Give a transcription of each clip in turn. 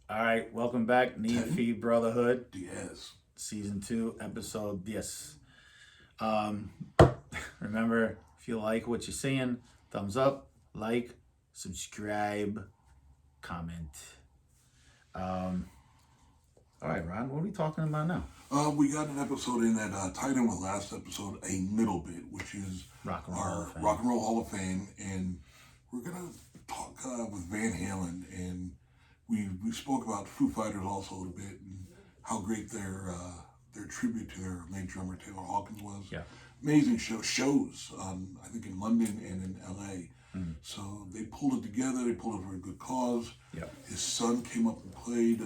All right, welcome back, Nee&FeeBrotherhood, Diaz. Season 2, Episode Yes. Um, remember, if you like what you're seeing, thumbs up, like, subscribe, comment. All right, Ron, what are we talking about now? We got an episode in that tied in with last episode, a middle bit, which is Rock and Roll Hall our of Fame. Rock and Roll Hall of Fame, and we're gonna talk with Van Halen, and we spoke about Foo Fighters also a little bit, and how great their tribute to their late drummer Taylor Hawkins was. Yeah. Amazing shows, I think in London and in LA. So they pulled it together. They pulled it for a good cause. Yep. His son came up and played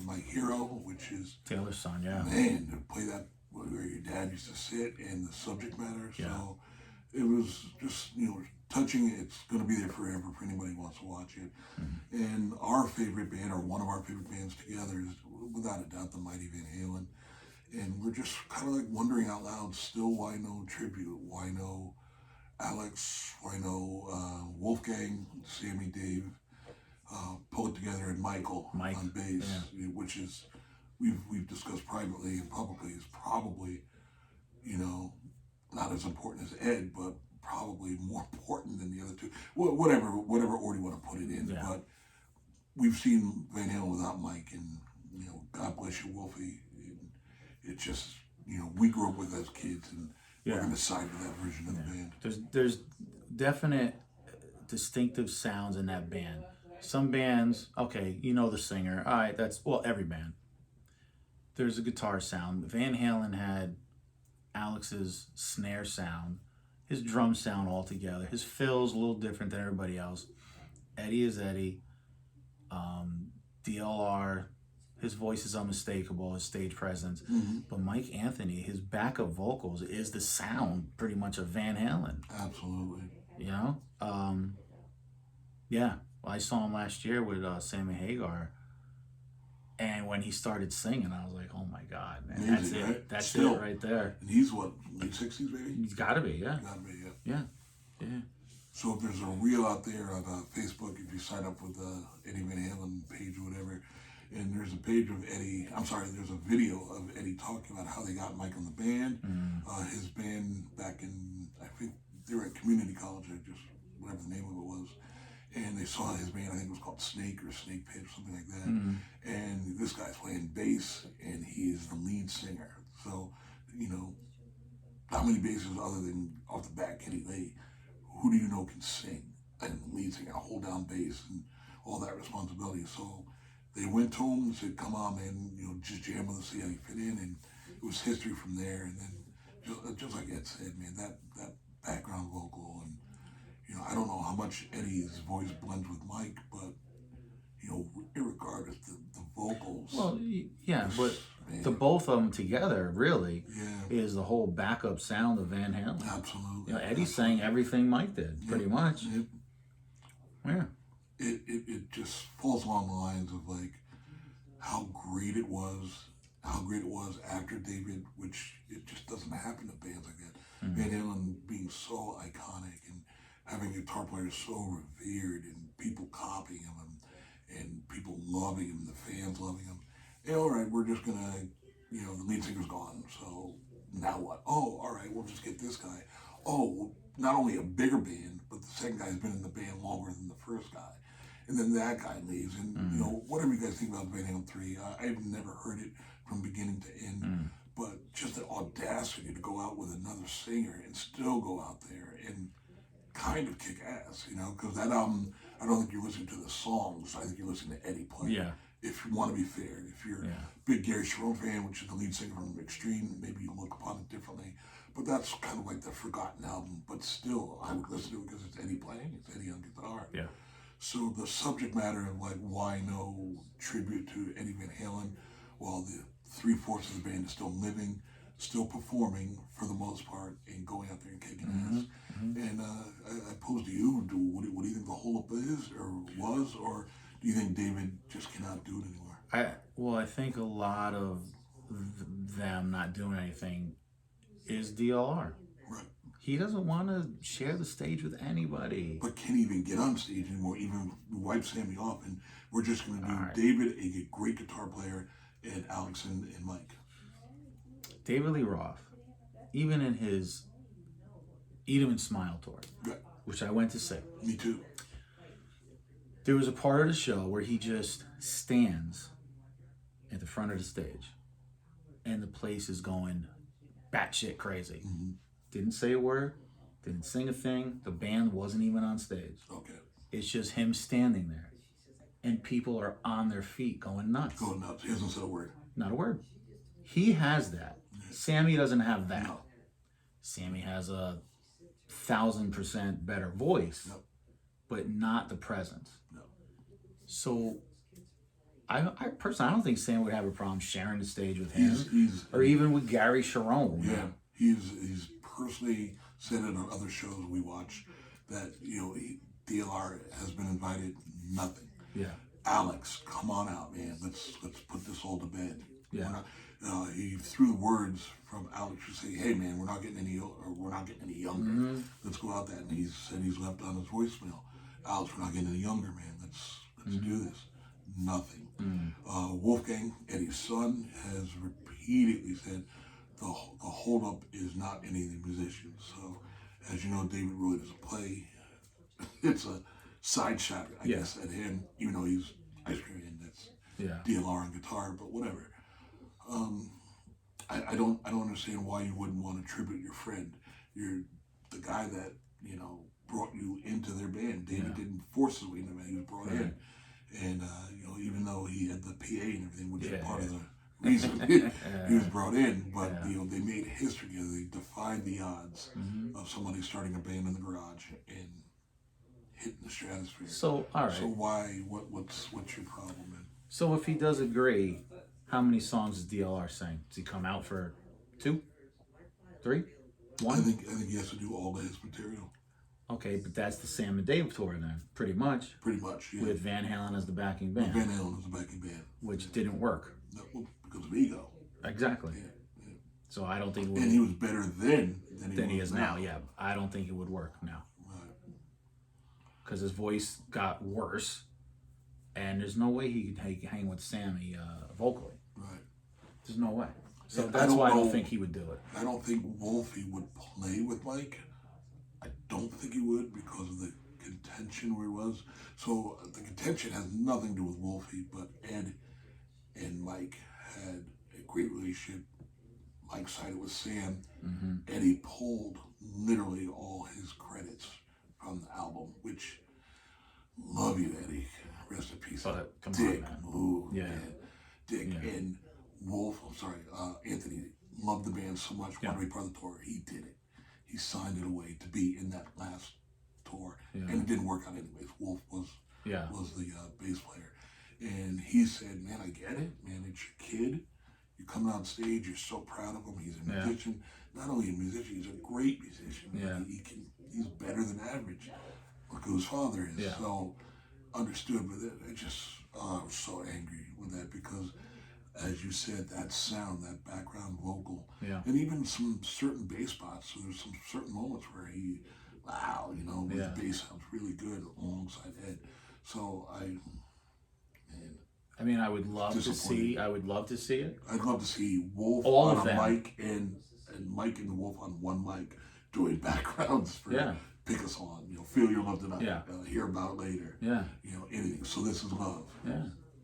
My Hero, which is Taylor's son, yeah. man to play that where your dad used to sit and the subject matter. Yeah. So it was just touching. It's going to be there forever for anybody who wants to watch it. And our favorite band, or one of our favorite bands together, is without a doubt the Mighty Van Halen. And we're just kind of like wondering out loud still, why no tribute? Why no Alex? Why no Wolfgang, Sammy, Dave, pull it together, and Mike on bass, which is we've discussed privately and publicly is probably not as important as Ed, but probably more important than the other two. Whatever order you want to put it in, but we've seen Van Halen without Mike, and God bless you, Wolfie. It just we grew up with as kids, and we're going to side with that version of the band. There's definite distinctive sounds in that band. Some bands, okay, the singer. All right, every band. There's a guitar sound. Van Halen had Alex's snare sound, his drum sound altogether. His fill's a little different than everybody else. Eddie is Eddie. DLR, his voice is unmistakable, his stage presence. But Mike Anthony, his backup vocals is the sound pretty much of Van Halen. Absolutely. Yeah. Well, I saw him last year with Sammy Hagar. And when he started singing, I was like, "Oh my God, man, amazing, that's it! Right? That's Still, it right there." And he's what, late 60s, maybe? He's got to be, yeah. Gotta be, Yeah. So if there's a reel out there on Facebook, if you sign up with the Eddie Van Halen page or whatever, and there's a page of Eddie, there's a video of Eddie talking about how they got Mike on the band. His band back in, I think they were at community college, or just whatever the name of it was. And they saw his band, I think it was called Snake or Snake Pit or something like that. And this guy's playing bass, and he is the lead singer. So, how many basses other than off the bat Kenny Lee, who do you know can sing and lead singer, hold down bass and all that responsibility? So they went to him and said, "Come on, man, just jam with us, see how you fit in." And it was history from there. And then, just like Ed said, man, that background vocal, and I don't know how much Eddie's voice blends with Mike, but irregardless, the vocals. Well, yeah, but the both of them together really is the whole backup sound of Van Halen. Absolutely. Eddie sang everything Mike did, pretty much. Yeah. It just falls along the lines of like how great it was after David, which it just doesn't happen to bands like that. Van Halen being so iconic and having guitar players so revered and people copying him and people loving him, the fans loving him. And all right, we're just gonna, the lead singer's gone, so now what? Oh, all right, we'll just get this guy. Oh, well, not only a bigger band, but the second guy's been in the band longer than the first guy. And then that guy leaves, and whatever you guys think about Van Halen 3, I've never heard it from beginning to end, but just the audacity to go out with another singer and still go out there and kind of kick ass, because that album, I don't think you listen to the songs, I think you listen to Eddie play. Yeah. If you want to be fair, if you're a big Gary Sharon fan, which is the lead singer from Extreme, maybe you look upon it differently. But that's kind of like the forgotten album. But still, I would listen to it because it's Eddie playing, it's Eddie on guitar. Yeah. So the subject matter of like why no tribute to Eddie Van Halen, while the 3/4 of the band is still living, still performing for the most part, and going out there and kicking ass. And I pose to you, what do you think the holdup is or was, or do you think David just cannot do it anymore? I think a lot of them not doing anything is DLR. Right. He doesn't want to share the stage with anybody. But can't even get on stage anymore. Even wipe Sammy off, and we're just going to do All right. David, a great guitar player, and Alex and Mike. David Lee Roth, even in his Eat 'Em and Smile tour, Yeah, which I went to see, me too. there was a part of the show where he just stands at the front of the stage, and the place is going batshit crazy. Mm-hmm. Didn't say a word, didn't sing a thing. The band wasn't even on stage. Okay. It's just him standing there, and people are on their feet going nuts. Going nuts. He hasn't said a word. Not a word. He has that. Sammy doesn't have that. No. Sammy has a 1,000% better voice, No. but not the presence. No. So, I personally, I don't think Sam would have a problem sharing the stage with him, He's or even with Gary Sharon. yeah. He's personally said it on other shows we watch that DLR has been invited. Nothing. Yeah. Alex, come on out, man. Let's put this all to bed. Yeah. He threw the words from Alex to say, "Hey, man, we're not getting any younger. Mm-hmm. Let's go out there." And he said he's left on his voicemail. Alex, we're not getting any younger, man. Let's do this. Nothing. Wolfgang, Eddie's son, has repeatedly said the holdup is not any of the musicians. So, as you know, David really doesn't play. It's a side shot, I guess, at him, even though he's ice cream and that's DLR on guitar, but whatever. I don't understand why you wouldn't want to tribute your friend. You're the guy that brought you into their band. David didn't force his way into the band; he was brought in, and even though he had the PA and everything, which is part of the reason he was brought in, but they made history together. They defied the odds of somebody starting a band in the garage and hitting the stratosphere. So, all right. So why? What's your problem? Man? So if he does agree, how many songs does DLR sing? Does he come out for 2, 3, 1? I think he has to do all of his material. Okay, but that's the Sam and Dave tour then, pretty much. Pretty much, yeah. With Van Halen as the backing band. Van Halen was the backing band. Which didn't work. No, because of ego. Exactly. Yeah. So I don't think it would. And he was better then than he is now. Yeah, I don't think it would work now. Right. Because his voice got worse, and there's no way he could hang with Sammy vocally. Right. There's no way. So Yeah, that's why I don't think he would do it. I don't think Wolfie would play with Mike. I don't think he would because of the contention where he was. So the contention has nothing to do with Wolfie, but Ed and Mike had a great relationship. Mike sided with Sam. Eddie pulled literally all his credits from the album, which love you, Eddie. Rest in peace. But come Dick. on, man. Ooh, Yeah. man. Dick and Wolf, Anthony loved the band so much, wanted to be part of the tour. He did it. He signed it away to be in that last tour. And it didn't work out anyways. Wolf was the bass player. And he said, man, I get it. Man, it's your kid. You come on stage, you're so proud of him. He's a musician. Not only a musician, he's a great musician. Yeah. He's better than average. Look who his father is. Yeah. So understood, but I was so angry with that because, as you said, that sound, that background vocal, and even some certain bass spots. So there's some certain moments where his bass sounds really good alongside Ed. So I would love to see. I would love to see it. I'd love to see Wolf All on of a them. mic and Mike and the Wolf on one mic doing backgrounds for Pick a Song, Feel Your Love Tonight, Hear About It Later, anything. So This Is Love,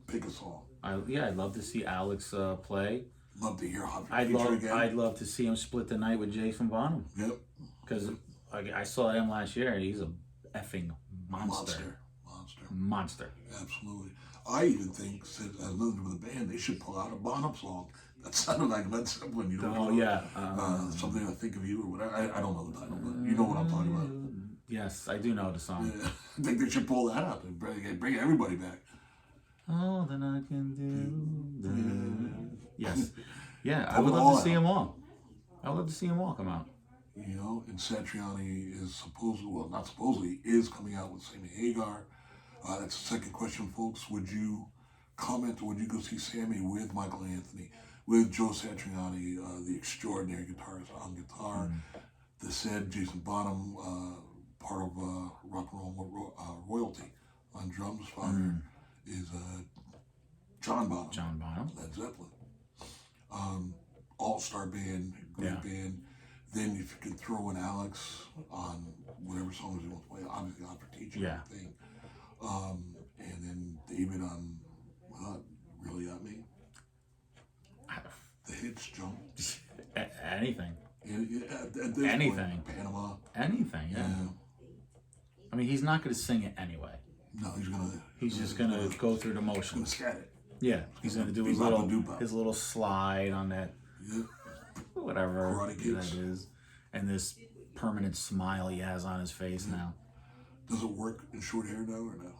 Pick a Song. I'd love to see Alex play. Love to hear Humphrey I'd love to see him split the night with Jason Bonham. Yep. Because I saw him last year, and he's a effing monster. Monster. Absolutely. I even think, since as nothing to do with the band, they should pull out a Bonham song that sounded like Led Zeppelin. Something I Think of You or whatever. I don't know the title, but you know what I'm talking about. Yes, I do know the song. Yeah. I think they should pull that out and bring everybody back. All that I can do. Yes. Yeah, I would love to see them all. I would love to see them all come out. And Satriani is coming out with Sammy Hagar. That's the second question, folks. Would you comment, or would you go see Sammy with Michael Anthony, with Joe Satriani, the extraordinary guitarist on guitar, the said Jason Bonham, part of rock and roll royalty on drums. Father is John Bonham. John Bonham. Led Zeppelin. All-star band, great band. Then if you could throw in Alex on whatever songs you want to play, obviously on for teaching thing. And then David on Really Got Me. The hits, Jump. Anything. At this Anything. Point, Panama. Anything, yeah. I mean, he's not going to sing it anyway. No, He's just going to go through the motions. Gonna scat it. Yeah, he's going to do his little slide on that, whatever that is, and this permanent smile he has on his face now. Does it work in short hair now or no?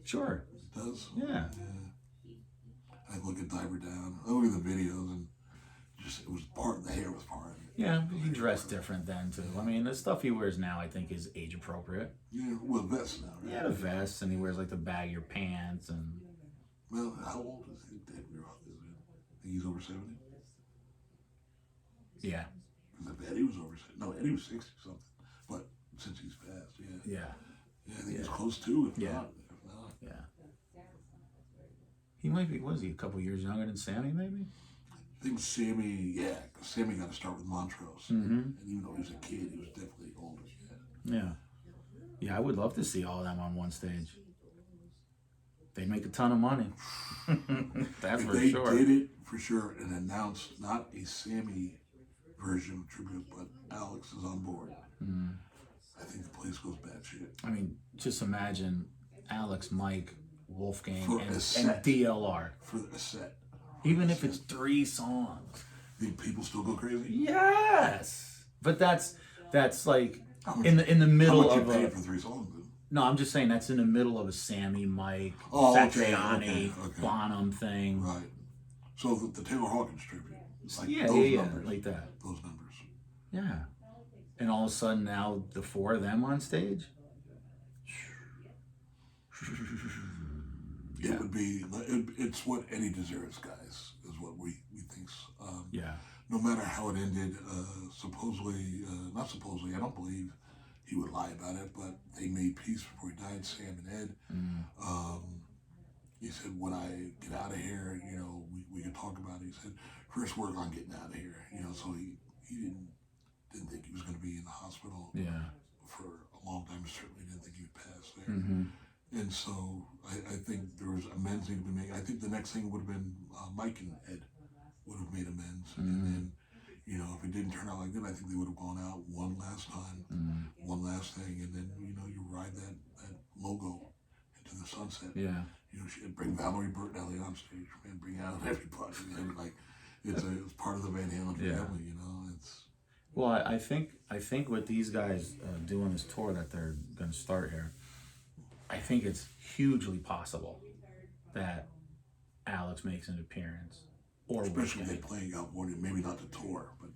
Sure. It does? Yeah. I look at Diver Down. I look at the videos and it was the hair was part of it. Yeah, he dressed different then too. I mean, the stuff he wears now I think is age appropriate. Yeah, well, vests now, right? Yeah, the vests, and he wears like the baggier pants and. Well, how old is he? Dead Rock, is it? I think he's over 70? Yeah. Because Eddie was over 70. No, Eddie was 60 something. But since he's passed, Yeah. Yeah, I think he's close to, if not. Yeah. He might be, was he a couple years younger than Sammy, maybe? I think Sammy, because Sammy got to start with Montrose. And even though he was a kid, he was definitely older. Yeah. Yeah, I would love to see all of them on one stage. They'd make a ton of money. That's for sure. If they did it, for sure, and announced not a Sammy version of tribute, but Alex is on board, I think the place goes batshit. I mean, just imagine Alex, Mike, Wolfgang, and DLR. For a set. Even if it's 3 songs. Think people still go crazy? Yes! But that's like in the middle how much of you paid for 3 songs, then? No, I'm just saying that's in the middle of a Sammy, Mike, Satriani, Bonham thing. Right. So the Taylor Hawkins tribute. Like numbers, like that. Those numbers. Yeah. And all of a sudden now the 4 of them on stage? It would be, it's what Eddie deserves, guys, is what we think. No matter how it ended, not supposedly, I don't believe he would lie about it, but they made peace before he died, Sam and Ed. He said, when I get out of here, we can talk about it. He said, first work on getting out of here, so he didn't think he was going to be in the hospital for a long time. Certainly didn't think he would pass there. And so I think there was amends need to be made. I think the next thing would have been Mike and Ed would have made amends. And then, if it didn't turn out like that, I think they would have gone out one last time, one last thing, and then, you ride that logo into the sunset. Yeah. Bring Valerie Bertinelli on stage, man, bring out everybody, man. Like, it's part of the Van Halen family, It's. Well, I think with these guys doing this tour that they're going to start here, I think it's hugely possible that Alex makes an appearance. Or especially if they play in California, maybe not the tour, but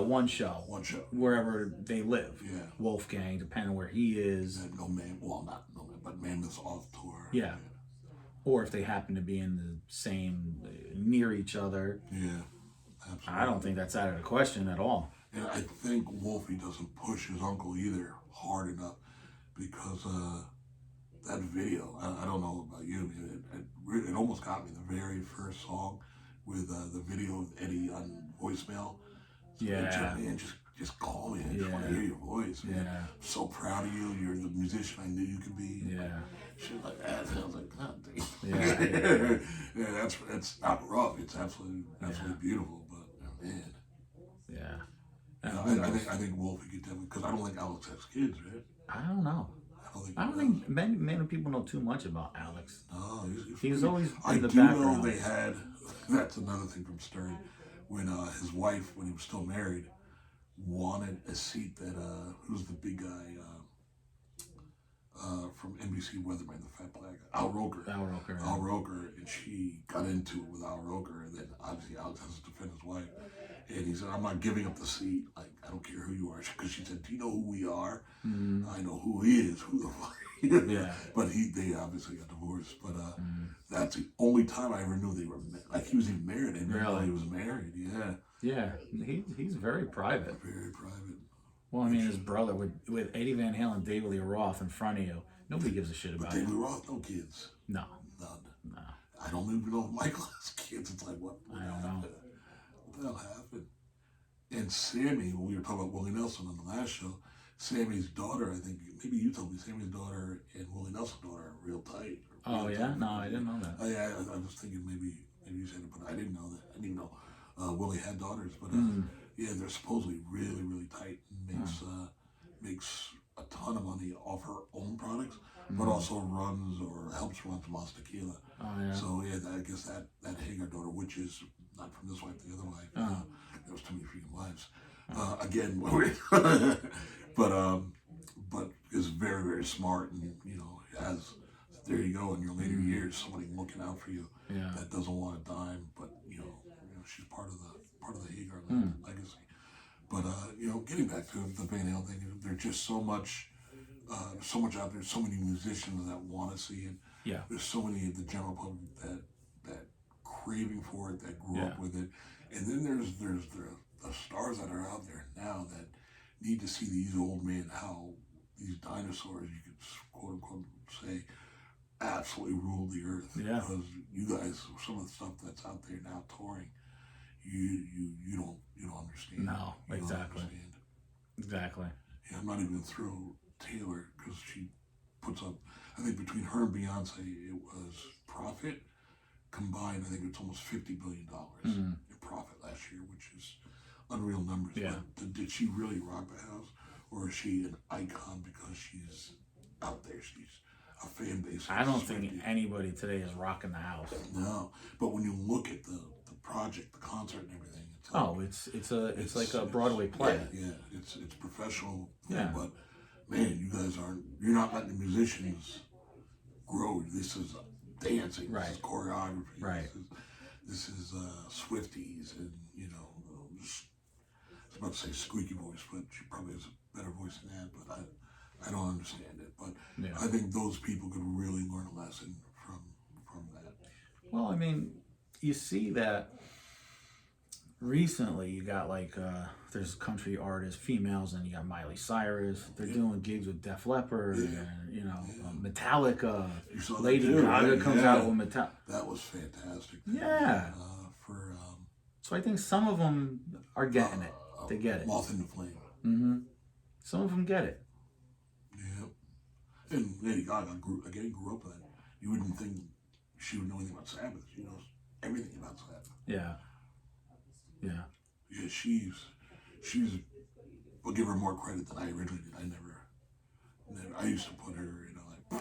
one show. One show. Wherever they live. Yeah. Wolfgang, depending on where he is. Not no man, but Mammoth's off tour. Yeah. Or if they happen to be in the same, near each other. Yeah, absolutely. I don't think that's out of the question at all. And I think Wolfie doesn't push his uncle either hard enough because that video, I don't know about you, it almost got me the very first song with the video of Eddie on voicemail. So man, just call me. I just want to hear your voice, man. I'm so proud of you. You're the musician I knew you could be. Yeah. Shit like that. I was like, God damn. Yeah, that's not rough. It's absolutely beautiful. But man. Yeah. I think Wolfie could definitely, because I don't think Alex has kids, right? I don't know. I don't think many people know too much about Alex. No, he's always in the background. background. I do know they had, that's another thing from Stern, when his wife, when he was still married, wanted a seat that, who's the big guy from NBC Weatherman, the fat black guy, Al Roker. Al Roker, and she got into it with Al Roker, and then obviously Alex has to defend his wife. And he said, I'm not giving up the seat. Like, I don't care who you are. Because she said, do you know who we are? I know who he is. Who the fuck? But they obviously got divorced. But that's the only time I ever knew they were like he was even married. I didn't know he was married. Yeah. Yeah. He's very private. Very private. Well, I mean, his brother with Eddie Van Halen, David Lee Roth in front of you, nobody gives a shit But about it. David Roth, no kids. No, None. no, I don't even know if Michael has kids. It's like, what I don't know. What the hell happened? And Sammy, when we were talking about Willie Nelson on the last show, Sammy's daughter, I think, maybe you told me, Sammy's daughter and Willie Nelson's daughter are real tight. Oh, yeah? No, I didn't know that. Yeah, I was thinking maybe you said it, but I didn't know that. I didn't even know Willie had daughters. But yeah, they're supposedly really, really tight and makes a ton of money off her own products, but also runs or helps run Mas Tequila. Oh, yeah. So yeah, I guess that Hagar daughter, which is not from this wife, the other wife. There was too many freaking wives. Again, but is very, very smart, and has. There you go. In your later years, somebody looking out for you that doesn't want a dime, but she's part of the Hagar legacy. But getting back to the Van Halen thing, there's just so much out there. So many musicians that want to see it. Yeah. There's so many of the general public that craving for it, that grew up with it, and then there's the stars that are out there now that need to see these old men, how these dinosaurs, you could quote unquote say, absolutely ruled the earth. Yeah. Because you guys, some of the stuff that's out there now touring, you don't understand. No, you exactly. Don't understand. Exactly. Yeah, I'm not even gonna throw Taylor because she puts up. I think between her and Beyonce, it was profit combined. I think it's almost $50 billion in profit last year, which is unreal numbers. Yeah. But did she really rock the house, or is she an icon because she's out there? She's a fan base. I don't think anybody today is rocking the house. No, but when you look at the project, the concert, and everything, it's like a Broadway play. Yeah, it's professional. Yeah. But man, you guys you're not letting the musicians grow. This is dancing. Right. This is choreography. Right. This is Swifties, and just, I was about to say squeaky voice, but she probably has a better voice than that. But I don't understand it. But I think those people could really learn a lesson from that. Well, I mean, you see that recently. You got there's country artists, females, and you got Miley Cyrus. They're doing gigs with Def Leppard and Metallica. Lady Gaga comes out with Metallica. That was fantastic. Yeah. So I think some of them are getting it. They get it. Moth in the Flame. Mm-hmm. Some of them get it. Yeah. And Lady Gaga grew up with that. You wouldn't think she would know anything about Sabbath. She knows everything about Sabbath. Yeah. Yeah. Yeah, she's. I'll give her more credit than I originally did. I never. I used to put her in a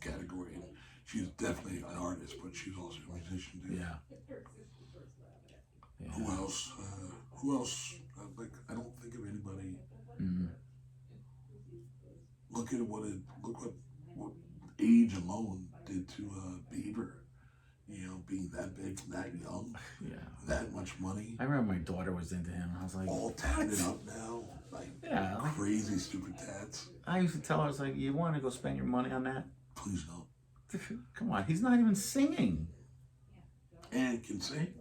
category, and she's definitely an artist, but she's also a musician too. Yeah. Who else? I don't think of anybody. Mm-hmm. Look what age alone did to Bieber. Being that big, that young, that much money. I remember my daughter was into him, and I was like, all tatted up now, crazy stupid tats. I used to tell her, I was like, you want to go spend your money on that? Please don't. Come on, he's not even singing. And can sing.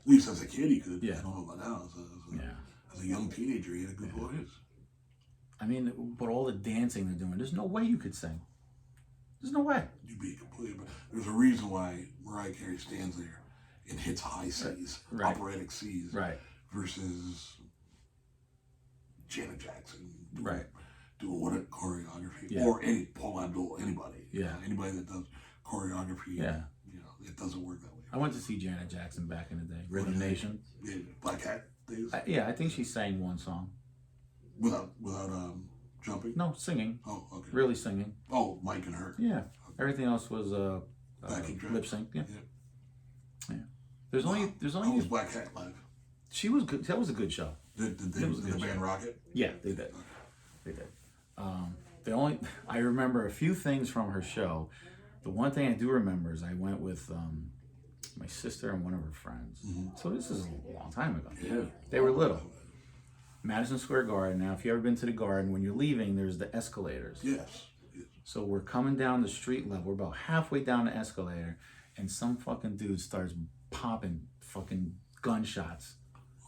At least as a kid he could. Yeah. I don't know about now. As a young teenager, he had a good voice. I mean, but all the dancing they're doing, there's no way you could sing. There's no way. You'd be completely. But there's a reason why Mariah Carey stands there and hits high C's, operatic C's, versus Janet Jackson, doing what a choreography, or any Paul Abdul, anybody, anybody that does choreography, it doesn't work that way. I went to see Janet Jackson back in the day, Rhythm Nation. Yeah, Black Hat days. I think she sang one song. Without jumping? No, singing. Oh, okay. Really singing. Oh, Mike and her. Yeah. Everything else was lip sync. Yeah. There's only. How was Black Hat live? She was good. That was a good show. Did the band rock it? Yeah, they did. They did. I remember a few things from her show. The one thing I do remember is I went with my sister and one of her friends. Mm-hmm. So this is a long time ago. Yeah. They were little. Madison Square Garden. Now, if you've ever been to the Garden, when you're leaving, there's the escalators. Yes. So we're coming down the street level. We're about halfway down the escalator, and some fucking dude starts popping fucking gunshots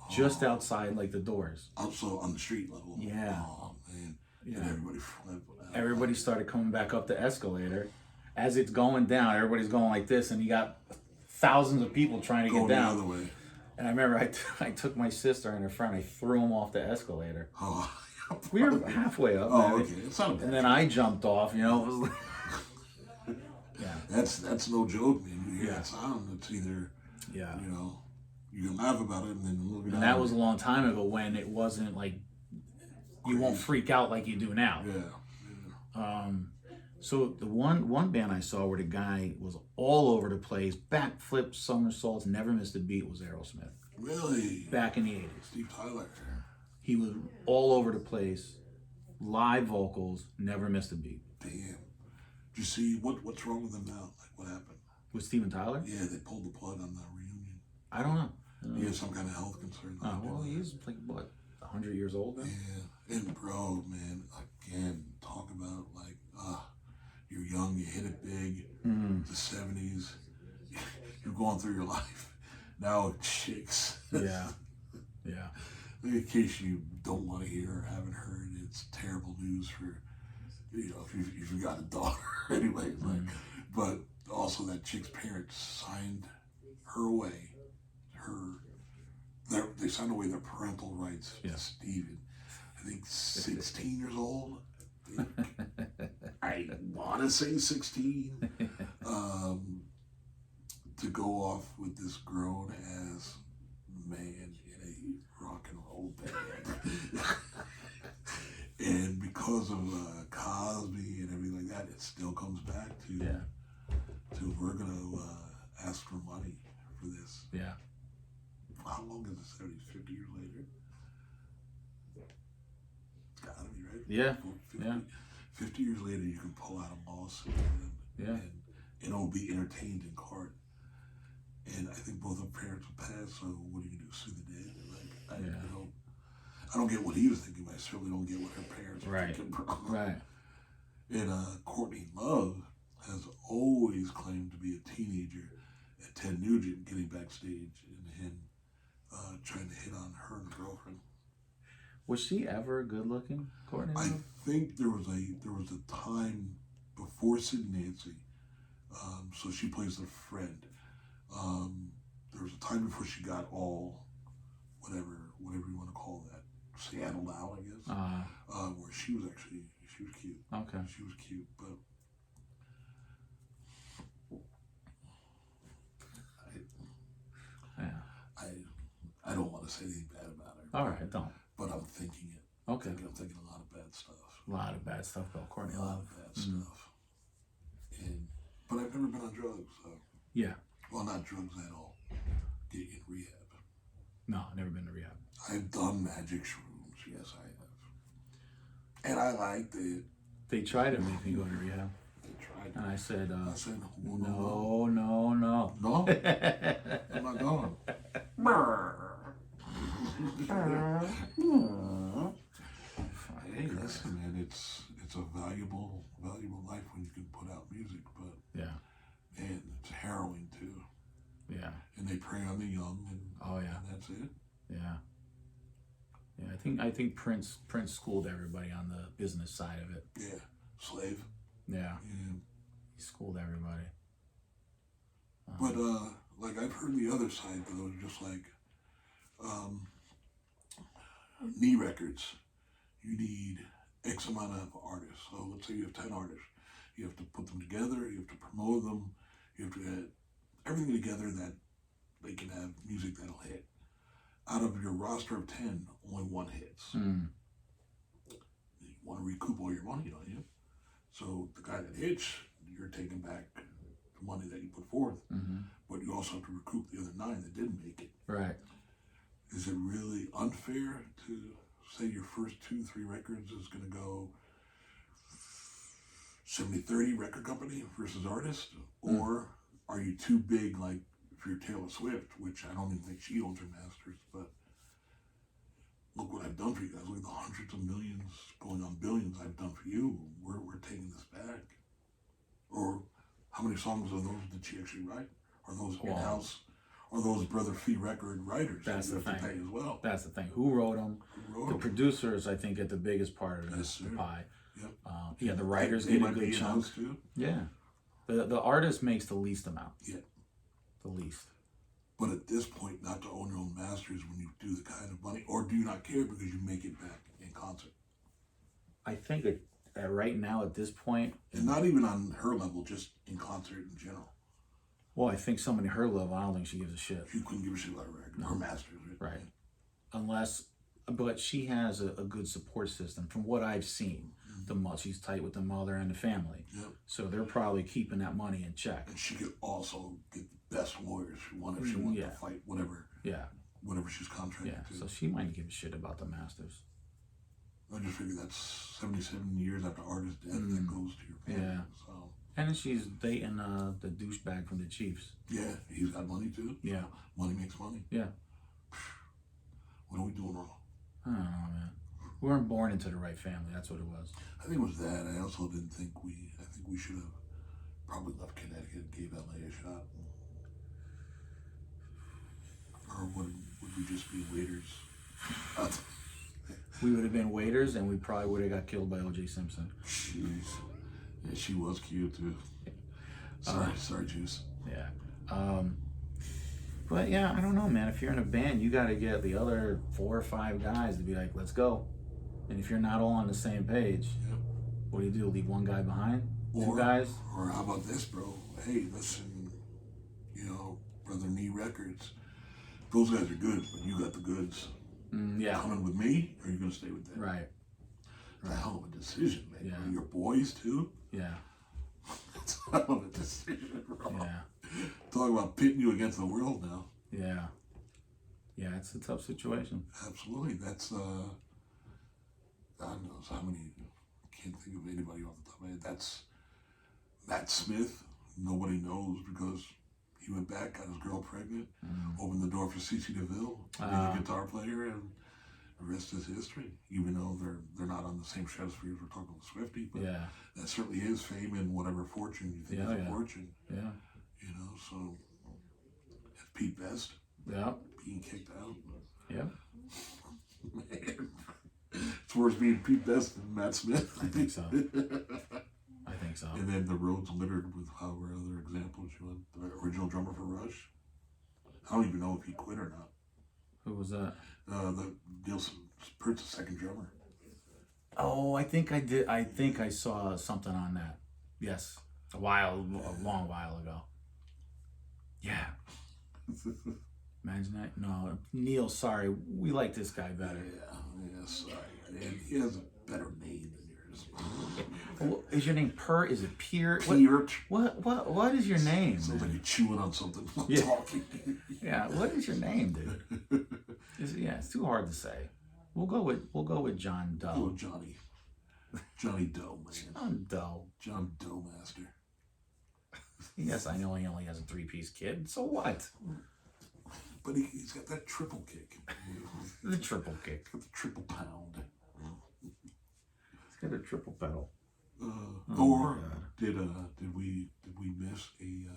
just outside like the doors. Also on the street level. Yeah. Oh man. Yeah. And everybody flipped out. Everybody started coming back up the escalator. As it's going down, everybody's going like this, and you got thousands of people trying to Going get down. the other way. And I remember I took my sister and her friend, I threw them off the escalator. Oh, We were halfway up. oh, okay. It's not a bad And then I jumped off, you know. It was like, yeah. That's no joke, man. You hear Yeah. that sound, it's either, Yeah. you know, you can laugh about it and then look at it. And that was a long time ago when it wasn't like, you won't freak out like you do now. Yeah. So the one band I saw where the guy was all over the place, backflips, somersaults, never missed a beat, was Aerosmith. Really? Back in the 80s. Steve Tyler. He was all over the place, live vocals, never missed a beat. Damn. Did you see what's wrong with them now? Like what happened? With Steven Tyler? Yeah, they pulled the plug on the reunion. I don't know. He has some kind of health concern. Oh, well, he's like, what, 100 years old now? Yeah. And bro, man, again, talk about like, you're young, you hit it big, the 70s, you're going through your life. Now chicks. Yeah. Yeah. In case you don't want to hear or haven't heard, it's terrible news for, you know, if you got a daughter. Anyway, like, but also that chick's parents signed her away. They signed away their parental rights to Steven. I think 16 years old. I want to say 16. To go off with this grown ass man in a rock and roll band. And because of Cosby and everything like that, it still comes back to we're gonna ask for money for this. Yeah. How long is the 70s? 50 years later? It's gotta be, right? Yeah. 50 years later, you can pull out a lawsuit and it'll be entertained in court. And I think both of parents will pass, so what are you gonna do, sue the dead? Like, I don't get what he was thinking, but I certainly don't get what her parents were thinking, bro. Right. And Courtney Love has always claimed to be a teenager, and Ted Nugent getting backstage and him trying to hit on her and girlfriend. Was she ever good looking, Courtney? I think there was a time before Sid and Nancy, so she plays their friend. There was a time before she got all whatever you want to call that, Seattle now, I guess, where she was cute. Okay. She was cute, but I don't want to say anything bad about her. All right, don't. But I'm thinking it. Okay. I'm thinking a lot of bad stuff. A lot of bad stuff about Courtney A lot Love. of bad stuff. But I've never been on drugs, so. Yeah. Well, not drugs at all. Get in rehab. No, never been to rehab. I've done magic shrooms. Yes, I have. And I liked it. They tried to make me go to rehab. They tried. And I said, No. no. No? I'm not going. Hey, listen, man, it's a valuable life when you can put out music, but man, it's harrowing too. Yeah. And they prey on the young, and and that's it. Yeah. Yeah, I think Prince schooled everybody on the business side of it. Yeah, slave. Yeah. Yeah. He schooled everybody. But like I've heard the other side though, just like Nee records, you need X amount of artists. So let's say you have 10 artists. You have to put them together, you have to promote them, you have to get everything together that they can have music that'll hit. Out of your roster of 10, only one hits. You want to recoup all your money, don't you? So the guy that hits, you're taking back the money that you put forth, but you also have to recoup the other 9 that didn't make it. Right. Is it really unfair to say your first 2-3 records is going to go 70-30 record company versus artist? Or are you too big, like if you're Taylor Swift, which I don't even think she owns her masters, but look what I've done for you guys. Look at the hundreds of millions going on billions I've done for you. We're taking this back. Or how many songs of those did she actually write? Are those in-house? Or those Brother Fee record writers. That's you the have to thing. pay as well. That's the thing. Who wrote them? Who wrote The 'em? producers, I think, get the biggest part of Yes, the sir. pie. Yep. Yeah, the writers They get a might good be chunk. in-house too. Yeah. The artist makes the least amount. Yeah. The least. But at this point, not to own your own masters when you do the kind of money, or do you not care because you make it back in concert? I think that right now at this point, And not even on her level, just in concert in general. well, I think somebody her level, I don't think she gives a shit. She couldn't give a shit about her record. Her masters, Right. Unless, but she has a good support system from what I've seen. She's tight with the mother and the family. Yep. So they're probably keeping that money in check. And she could also get the best lawyers she wanted if she wanted to fight whatever Yeah. she's contracted Yeah. to. So she might give a shit about the masters. I just figure that's 77 years after artist's death that goes to your family. Yeah. So And then she's dating the douchebag from the Chiefs. yeah, he's got money too. Yeah. Money makes money. Yeah. What are we doing wrong? I don't know, man. We weren't born into the right family. That's what it was. I think it was that. I also didn't think I think we should have probably left Connecticut and gave LA a shot. Or would we just be waiters? We would have been waiters, and we probably would have got killed by O.J. Simpson. Jeez. Yeah, she was cute too. Sorry, Juice. Yeah. But yeah, I don't know, man. If you're in a band, you got to get the other 4 or 5 guys to be like, let's go. And if you're not all on the same page, Yep. what do? Leave one guy behind? Or, 2 guys? Or how about this, bro? Hey, listen, Brother Nee Records. Those guys are good, but you got the goods. Yeah. Coming with me, or are you going to stay with them? Right. It's a hell of a decision, man. Yeah. Your boys, too? Yeah. It's a hell of a decision, bro. Yeah. Talk about pitting you against the world now. Yeah. Yeah, it's a tough situation. Absolutely. That's, God knows how many, I can't think of anybody off the top of my head. That's Matt Smith. Nobody knows because he went back, got his girl pregnant, opened the door for CeCe DeVille to be the guitar player, and the rest is history. Even though they're not on the same stratosphere as we're talking with Swifty, but Yeah. that certainly is fame and whatever fortune you think is a fortune. Yeah. So that's Pete Best Yeah. being kicked out. Yeah. Man, it's worse being Pete Best than Matt Smith. I think so. I think so. And then the road's littered with however other examples you want. The original drummer for Rush. I don't even know if he quit or not. Who was that? The Nielsen Prince's second drummer. Oh, I think I did. I think I saw something on that. Yes. A long while ago. Yeah. Imagine that. No, Neil, sorry. We like this guy better. Yeah, sorry. And he has a better name than yours. Well, is your name Per? Is it Peer? Peart. What is your name? Sounds like you're chewing on something while Yeah. talking. Yeah, what is your name, dude? It's too hard to say. We'll go with John Doe. Oh, Johnny Doe, man. John Doe. John Doe Master. Yes, I know he only has a 3-piece kid. So what? But he's got that triple kick. The triple kick. The triple pound. He's got a triple pedal. Or did we miss a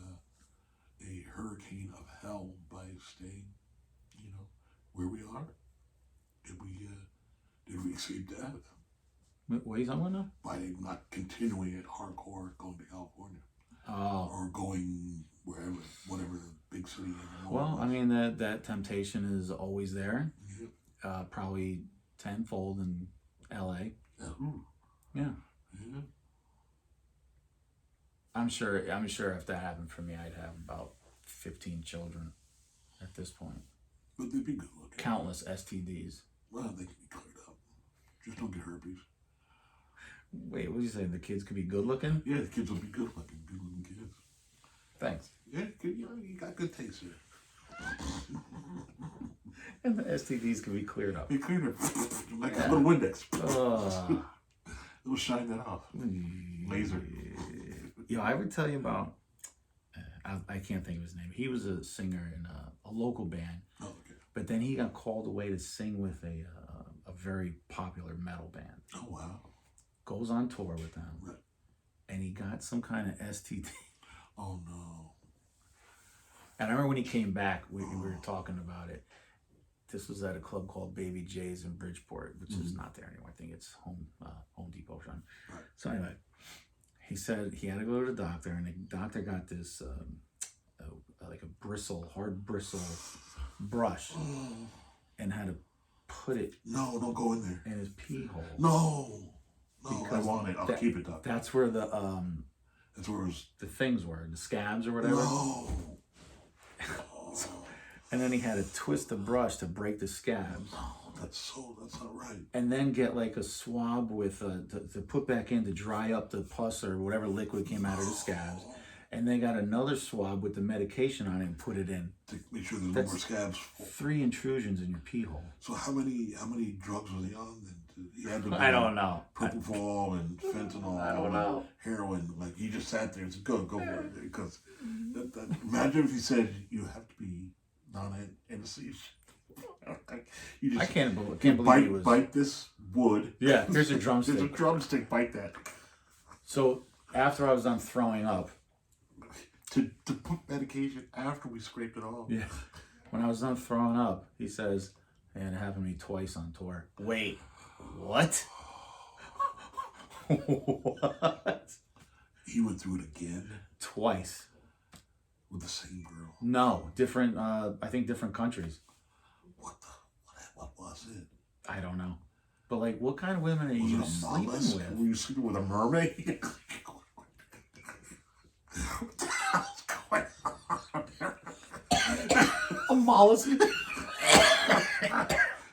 hurricane of hell by staying, where we are? Did we escape death What are you talking about now? by not continuing it hardcore, going to California Oh. or going wherever, whatever the big city? Well, I mean, that temptation is always there. Yeah. Probably tenfold in LA. Ooh. Yeah. Yeah. I'm sure if that happened for me, I'd have about 15 children at this point. But they'd be good looking. Countless STDs. Well, they can be cleared up. Just don't get herpes. Wait, what did you say? The kids could be good looking? Yeah, the kids will be good looking kids. Thanks. Yeah, you got good taste here. And the STDs could be cleared up. They cleared it like a little Windex. It'll shine that off. Laser. Yo, I would tell you about, I can't think of his name. He was a singer in a local band. Oh, okay. But then he got called away to sing with a very popular metal band. Oh, wow. Goes on tour with them. Right. And he got some kind of STD. Oh, no. And I remember when he came back, we were talking about it. This was at a club called Baby J's in Bridgeport, which is not there anymore. I think it's Home Depot. Right. So anyway, he said he had to go to the doctor, and the doctor got this like a hard bristle brush, and had to put it. No, don't go in there. In his pee hole. No, because I want it. I'll keep it, doctor. That's where the That's where it was. The things were, the scabs or whatever. No. And then he had to twist the brush to break the scabs. No, that's not right. And then get like a swab with to put back in to dry up the pus or whatever liquid came out of the scabs. And then got another swab with the medication on it and put it in. To make sure there's no more scabs. 3 intrusions in your pee hole. So how many drugs was he on? He had to I don't know. Propofol and fentanyl. I don't know. Heroin. Like he just sat there and said, go for it. Because imagine if he said you have to be non-anesthesia. I can't believe he was. Bite this wood. Yeah, there's a drumstick. There's a drumstick. Bite that. So after I was done throwing up. To put medication after we scraped it off. Yeah. When I was done throwing up, he says, and it happened to me twice on tour. Wait, what? What? He went through it again? Twice. With the same girl? No, different, I think different countries. What was it? I don't know. But like, what kind of women are you sleeping with? Were you sleeping with a mermaid? A mollusk.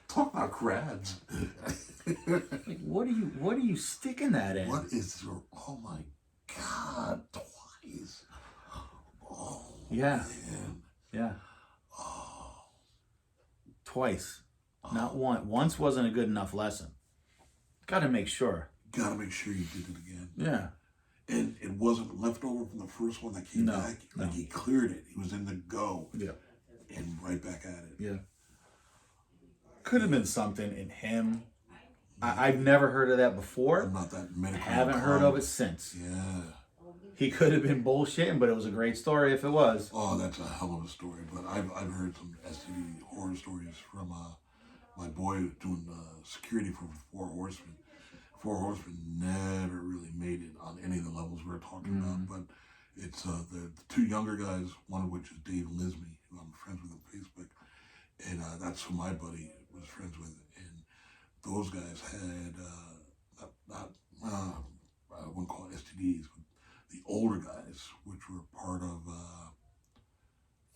Talk about crabs. Like, what are you sticking that in? What is your? Oh my God! Twice. Oh. Yeah. Man. Yeah. Oh. Twice. Not one. Once wasn't a good enough lesson. Got to make sure. Got to make sure you did it again. Yeah. And it wasn't left over from the first one that came back. Like he cleared it. He was in the go. Yeah. And right back at it. Yeah. Could have been something in him. I've never heard of that before. I'm not that medical. Haven't heard of it since. Yeah. He could have been bullshitting, but it was a great story if it was. Oh, that's a hell of a story. But I've heard some STD horror stories from my boy doing security for Four Horsemen. Four Horsemen never really made it on any of the levels we're talking about. But it's the 2 younger guys, one of which is Dave Lismy, who I'm friends with on Facebook. And that's who my buddy was friends with. And those guys had, I wouldn't call it STDs, but the older guys, which were part of, I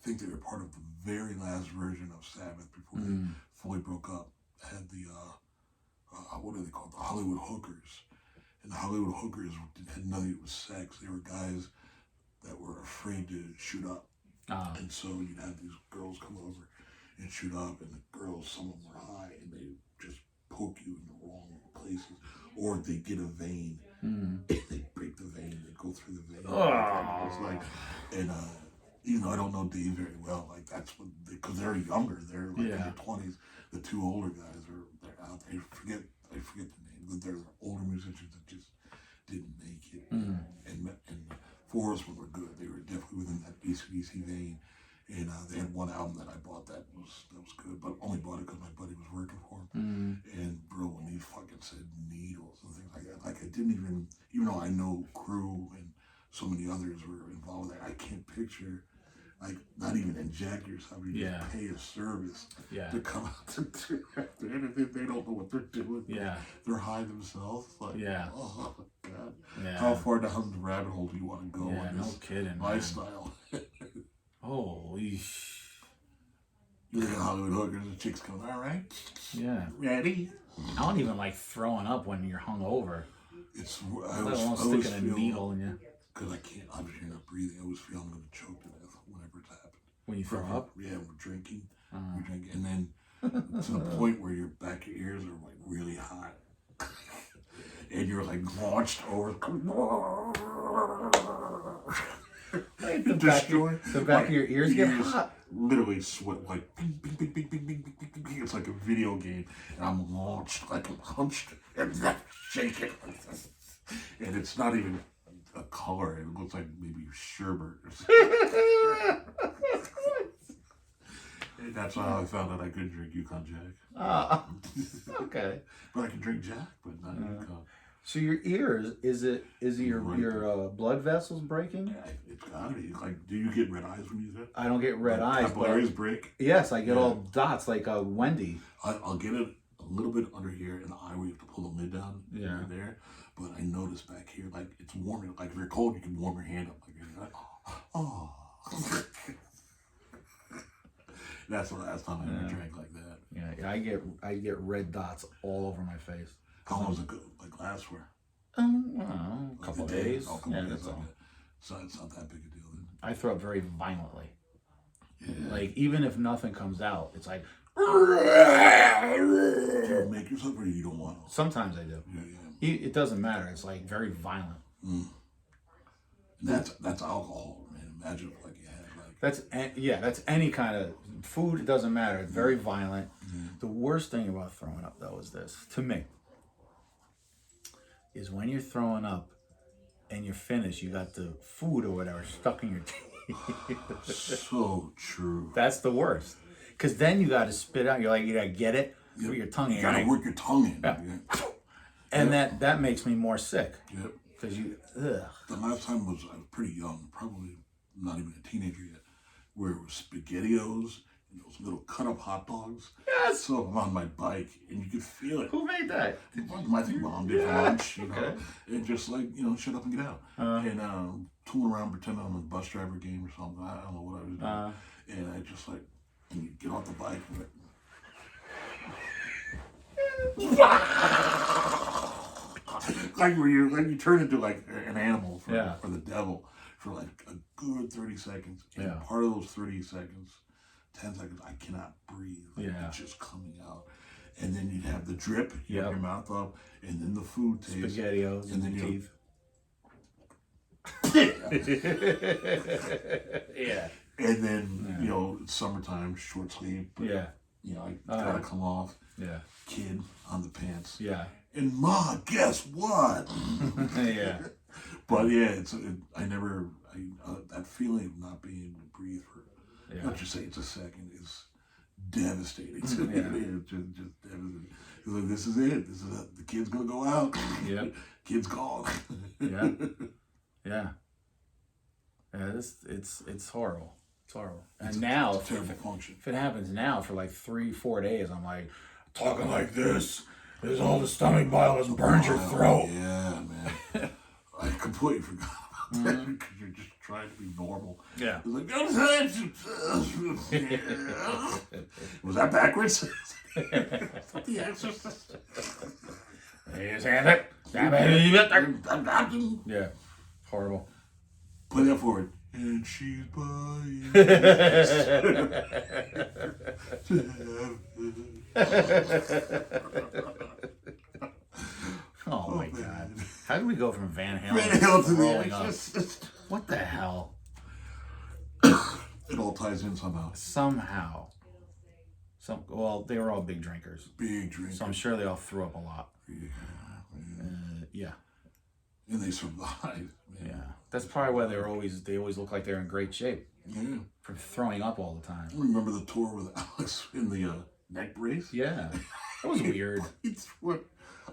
think they were part of the very last version of Sabbath before they fully broke up, had the, what are they called? The Hollywood hookers. And the Hollywood hookers had nothing to do with sex. They were guys that were afraid to shoot up. And so you'd have these girls come over and shoot up, and the girls, some of them were high, and they just poke you in the wrong places. Or they get a vein, and they break the vein, they go through the vein. Oh. It's like, and even though I don't know Dave very well, like that's what, because they're younger, they're like in their 20s. The 2 older guys they're out. I forget the name, but they're older musicians that just didn't make it. And Four Horsemen were good. They were definitely within that AC/DC vein. And they had one album that I bought that was good, but only bought it because my buddy was working for him. And bro, when he fucking said needles and things like that, like I didn't even though I know Crew and so many others were involved there, I can't picture, like, not even inject yourself. You just pay a service to come out to do that. They don't know what they're doing. Yeah. They're high themselves. Like, oh my God. Yeah. How far down the rabbit hole do you want to go in this lifestyle? Holy You look at Hollywood hookers, the chicks going, all right. Yeah. Ready? I don't even like throwing up when you're hungover. I almost sticking a needle in you. Because I can't, obviously you're not breathing. I always feel I'm going to choke to death whenever it's happened. When you throw up? Yeah, we're drinking. And then to the point where your back of your ears are like really hot. And you're like launched over. The back of your ears get hot. Literally sweat like ping, ping, ping, ping, ping, ping, ping, ping, ping. It's like a video game, and I'm launched like I'm hunched and shaking like this. And it's not even a color; it looks like maybe sherbet or something. That's how I found out I couldn't drink Yukon Jack. Okay. But I can drink Jack, but not Yukon. So your ears, is it your blood vessels breaking? Yeah, it's gotta be. Like, do you get red eyes when you do that? I don't get red eyes. Capillaries break? Yes, I get all dots like Wendy. I'll get it a little bit under here in the eye where you have to pull the lid down. Yeah. Right there. But I notice back here, like, it's warm. Like, if you're cold, you can warm your hand up. Like, you're like, oh. That's the last time I ever drank like that. Yeah, I get red dots all over my face. How long does it go? Like last for? A couple of days. Oh, Yeah, that's all. So it's not that big a deal then. I throw up very violently. Yeah. Like, even if nothing comes out, it's like... Do you make yourself or you don't want to? Sometimes I do. Yeah. It doesn't matter. It's like very violent. And that's alcohol, man. Imagine if like you had like... That's any kind of food. It doesn't matter. It's very violent. The worst thing about throwing up, though, is this. To me. Is when you're throwing up and you're finished, you got the food or whatever stuck in your teeth. So true. That's the worst. Because then you got to spit out. You're like, you got to get it through your tongue. You got to work your tongue in. Yeah. And that makes me more sick. Yep. Because The last time I was pretty young, probably not even a teenager yet, where it was SpaghettiOs and those little cut-up hot dogs. Yes. So I'm on my bike, and you could feel it. Who made that? I think Mom did for lunch, you know, and just like, shut up and get out. And tooling around, pretending I'm a bus driver game or something. I don't know what I was doing. And I just like, and you get off the bike and like where you turn into like an animal for the devil for like a good 30 seconds. And part of those 30 seconds, 10 seconds, I cannot breathe. Like, it's just coming out. And then you'd have the drip, you have your mouth up, and then the food taste. SpaghettiOs and in then the teeth. Yeah. And then, summertime, short sleeve. But, I gotta come off. Yeah. Kid on the pants. Yeah. And Ma, guess what? Yeah. But that feeling of not being able to breathe for, let's just say it's a second, is devastating. It's just devastating. It's like, this is it. The kid's gonna go out. Yep. Kid's gone. Yeah. Yeah. It's horrible. It's horrible. And now, it's a terrible function. If it happens now for like 3-4 days, I'm like, talking like this. There's all the stomach bile that's burned your throat. Yeah, man. I completely forgot about that because you're just trying to be normal. Yeah. It's like, was that backwards? The Exorcist. Yeah. Horrible. Play that forward. And she's buying. Oh my God. How did we go from Van Halen to rolling up? What the hell? It all ties in somehow. Somehow. Well, they were all big drinkers. Big drinkers. So I'm sure they all threw up a lot. Yeah. And they survived. Man. Yeah. That's probably why they always look like they're in great shape. Yeah. From throwing up all the time. Remember the tour with Alex in the neck brace? Yeah. That was weird. He threw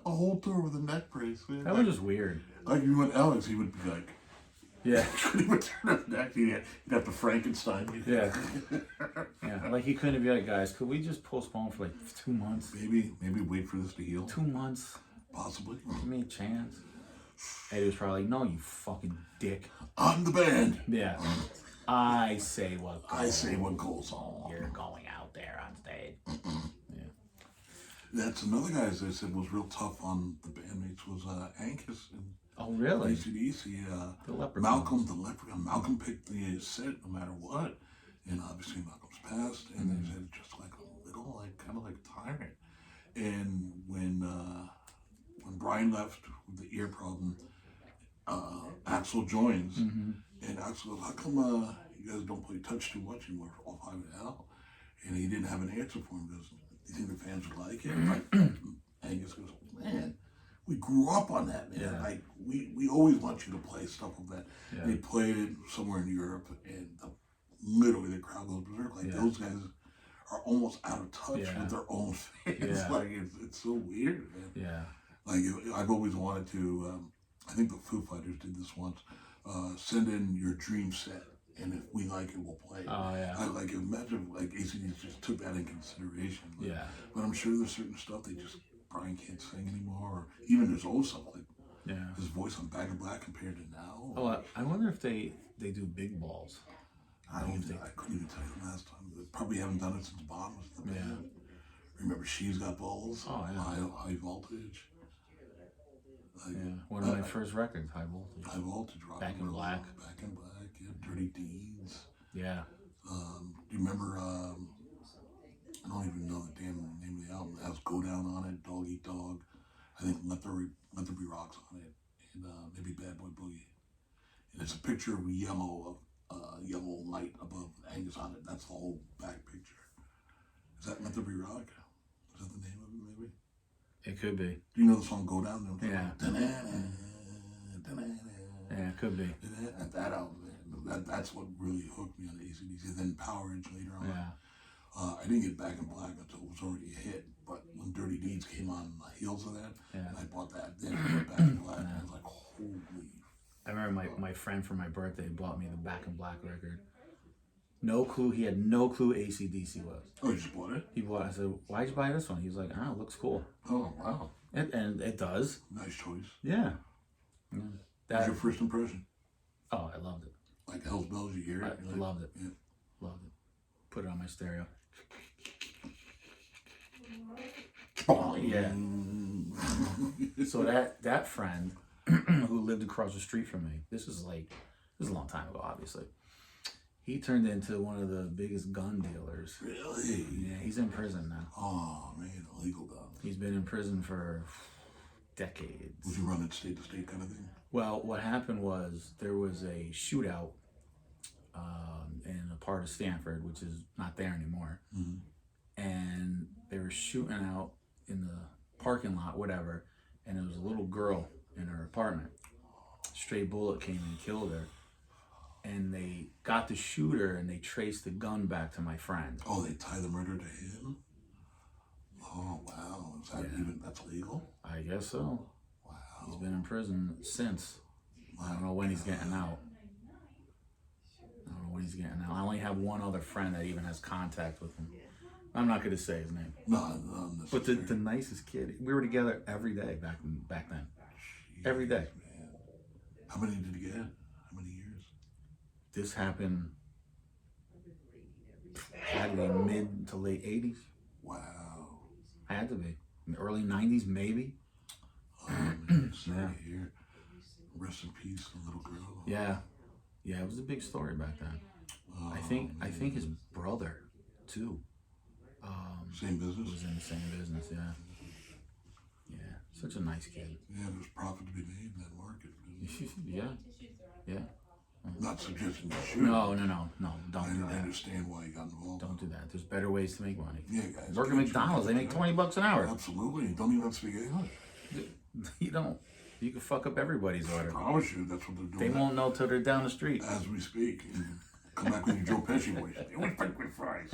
a whole tour with a neck brace, man. That was just weird. Like, you went Alex, he would be like, yeah. He would turn his neck, he'd have to Frankenstein me. Yeah. Yeah. Like, he couldn't be like, guys, could we just postpone for like 2 months? Maybe wait for this to heal. 2 months? Possibly. Give me a chance. Eddie was probably like, no, you fucking dick. I'm the band. Yeah. I say what goes on. You're going out there on stage. Yeah. That's another guy, as I said, was real tough on the bandmates was Angus and oh, really? AC/DC. The Leprechaun. The Leprechaun. Malcolm picked the set no matter what. And obviously Malcolm's passed. And they said just like a little, kind of like tyrant. And when Brian left with the ear problem, Axl joins. And Axl goes, how come you guys don't play Touch Too Much anymore for all 5 and L? And he didn't have an answer for him. He goes, do you think the fans would like it? Like, Angus goes, man, we grew up on that, man. Yeah. Like, we always want you to play stuff like that. Yeah. They played it somewhere in Europe, and literally the crowd goes berserk. Like, those guys are almost out of touch with their own fans. Yeah. Like it's so weird, man. Yeah. Like I've always wanted to. I think the Foo Fighters did this once. Send in your dream set, and if we like it, we'll play it. Oh yeah. I like imagine like AC/DC just took that in consideration. Yeah. But I'm sure there's certain stuff they just Brian can't sing anymore, or even his old stuff like his voice on Back in Black compared to now. Oh, I wonder if they do big balls. I couldn't even tell you the last time. They probably haven't done it since Bob was the band. Remember, She's Got Balls. Oh yeah. High voltage. Like, One of my first records, High Voltage. High voltage rock. Back in Black. Back in Black. Yeah, Dirty Deeds. Yeah. Do you remember? I don't even know the damn name of the album. It has Go Down on it, Dog Eat Dog. I think Let There Be Rocks on it, and maybe Bad Boy Boogie. And it's a picture of yellow light above Angus on it. That's the whole back picture. Is that Let There Be Rock? Is that the name of it? Maybe. It could be. Do you know the song Go Down? Yeah. Yeah, it could be. That album, that's what really hooked me on AC/DC. Then Power Edge later on. Yeah. I didn't get Back in Black until it was already a hit. But when Dirty Deeds came on the heels of that, I bought that. Then I got Back in Black, and I was like, holy. I remember my friend for my birthday bought me the Back in Black record. No clue. He had no clue AC/DC was. Oh, you just bought it? He bought. I said, "Why'd you buy this one?" He was like, "Oh, it looks cool." Oh, wow. And it does. Nice choice. Yeah. What was your first impression? Oh, I loved it. Like Hell's Bells, you hear it? I loved it. Yeah. Loved it. Put it on my stereo. Yeah. So that friend who lived across the street from me, this is a long time ago, obviously. He turned into one of the biggest gun dealers. Really? Yeah, he's in prison now. Oh, man, illegal guns. He's been in prison for decades. Was he running state to state kind of thing? Well, what happened was there was a shootout in a part of Stanford, which is not there anymore. Mm-hmm. And they were shooting out in the parking lot, whatever, and there was a little girl in her apartment. Stray bullet came and killed her. And they got the shooter and they traced the gun back to my friend. Oh, they tie the murder to him? Oh, wow. Is that that's legal? I guess so. Wow. He's been in prison since. I don't know when he's getting out. I only have one other friend that even has contact with him. I'm not going to say his name. No, but the nicest kid. We were together every day back then. Jeez, every day. Man. How many did he get? How many years? This happened had to be mid to late 80s. Wow. Had to be. In the early 90s, maybe. Man, sorry to hear. Rest in peace, the little girl. Yeah. Yeah, it was a big story back then. Oh, I think his brother, too. Same business? Was in the same business, yeah. Yeah, such a nice kid. Yeah, there's profit to be made in that market. Yeah. Not suggesting you should. No, don't do I that. understand why you got involved. Don't do that. There's better ways to make money. Yeah, guys. Work at McDonald's, they make $20 an hour. Absolutely. You don't even have to speak English. You don't. You can fuck up everybody's order. I promise you, that's what they're doing. They won't know till they're down the street. As we speak. And come back with your Joe Pesci voice. It was with fries.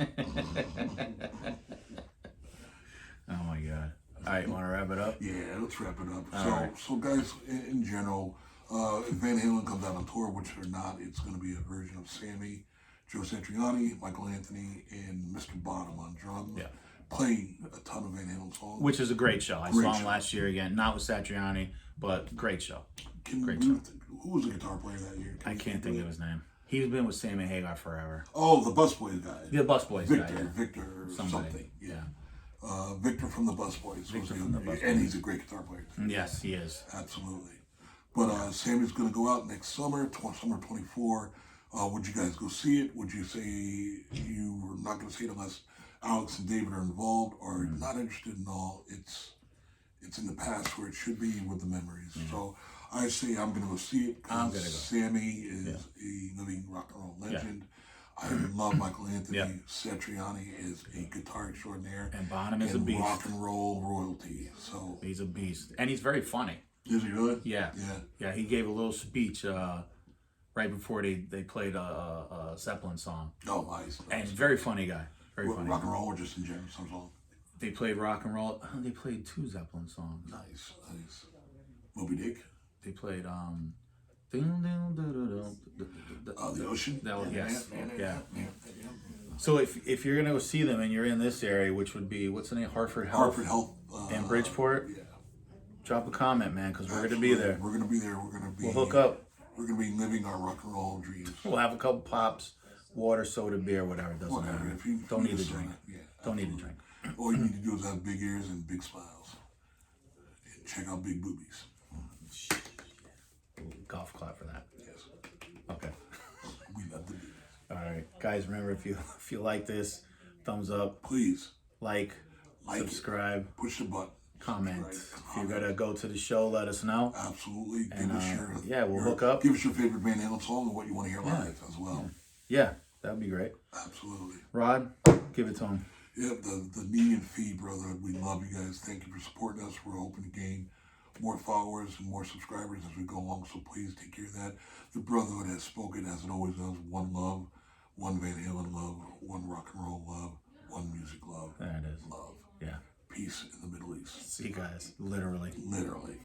Oh my God. All right, want to wrap it up? Yeah, let's wrap it up. Right. So guys, in general, if Van Halen comes out on tour, which they're not, it's going to be a version of Sammy, Joe Satriani, Michael Anthony, and Mr. Bottom on drums. Yeah. Playing a ton of Van Halen songs. Which is a great show. I saw him last year again, not with Satriani, but great show. Who was the guitar player that year? I can't think of his name. He's been with Sammy Hagar forever. Oh, the Busboys guy. The Busboys guy. Yeah. Victor something. Yeah. Victor from the Busboys. Busboys. And he's a great guitar player. Yes, he is. Absolutely. But Sammy's going to go out next summer, summer 24. Would you guys go see it? Would you say you were not going to see it unless Alex and David are involved, or not interested in all? It's in the past where it should be with the memories. So I say I'm going to go see it because Sammy is a living rock and roll legend. I love Michael Anthony. Satriani is a guitar extraordinaire. And Bonham is a beast. Rock and roll royalty. So he's a beast. And he's very funny. Is he really? Yeah. He gave a little speech right before they played a Zeppelin song. Oh, nice. And very funny guy. Very funny. Rock and roll or just in general, some song? They played rock and roll. They played 2 Zeppelin songs. Nice, nice. Moby Dick? They played The Ocean? That was, yes. Yeah. Yeah. So if you're gonna go see them and you're in this area, which would be, what's the name, Hartford Health and Bridgeport, Yeah. drop a comment, man, because we're gonna be there. We're gonna be there. We're gonna be. We'll hook up. We're gonna be living our rock and roll dreams. We'll have a couple pops, water, soda, beer, whatever. It doesn't Whatever. matter. If you Don't need a to drink. Yeah, Don't need to drink. All you need to do is have big ears and big smiles. And check out big boobies. Golf clap for that. Yes. Okay. We love the boobies. All right, guys. Remember, if you like this, thumbs up, Please like subscribe, it. Push the button. comment. Subscribe, If you're gonna go to the show, let us know. Absolutely. And, Give us your we'll hook up. Give us your favorite Van Halen song and what you want to hear live as well. Yeah, that'd be great. Absolutely. Rod, give it to him. Yep, the Nee&FeeBrotherhood. We love you guys. Thank you for supporting us. We're hoping to gain more followers and more subscribers as we go along. So please take care of that. The Brotherhood has spoken as it always does. One love, one Van Halen love, one rock and roll love, one music love. There it is. Love. Yeah. Peace in the Middle East. See you guys. Literally. Literally.